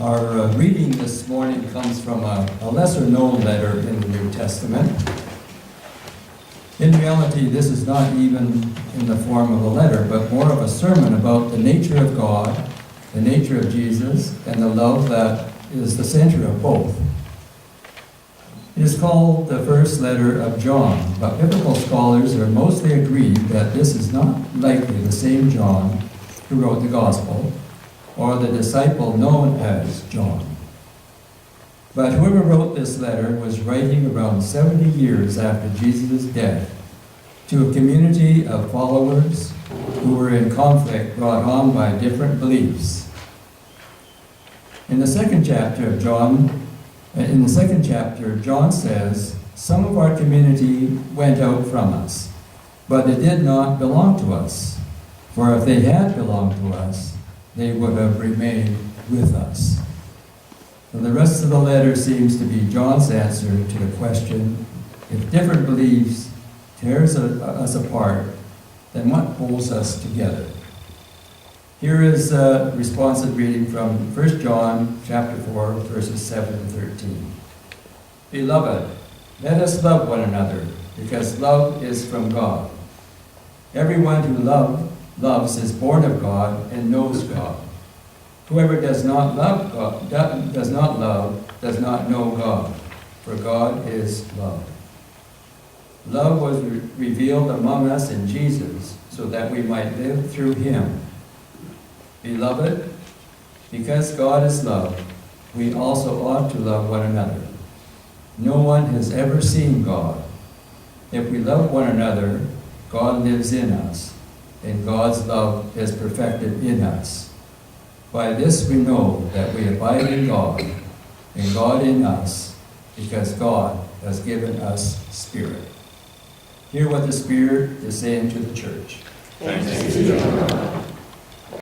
Our reading this morning comes from a lesser-known letter in the New Testament. In reality, this is not even in the form of a letter, but more of a sermon about the nature of God, the nature of Jesus, and the love that is the center of both. It is called the first letter of John, but biblical scholars are mostly agreed that this is not likely the same John who wrote the Gospel, or the disciple known as John. But whoever wrote this letter was writing around 70 years after Jesus' death to a community of followers who were in conflict brought on by different beliefs. In the second chapter, John says, "Some of our community went out from us, but they did not belong to us. For if they had belonged to us, they would have remained with us." And the rest of the letter seems to be John's answer to the question, if different beliefs tears us apart, then what holds us together? Here is a responsive reading from 1 John chapter 4, verses 7 and 13. "Beloved, let us love one another, because love is from God. Everyone who loves is born of God and knows God. Whoever does not love does not know God, for God is love. Love was revealed among us in Jesus, so that we might live through him. Beloved, because God is love, we also ought to love one another. No one has ever seen God. If we love one another, God lives in us, and God's love is perfected in us. By this we know that we abide in God, and God in us, because God has given us Spirit." Hear what the Spirit is saying to the church. Thanks be to God.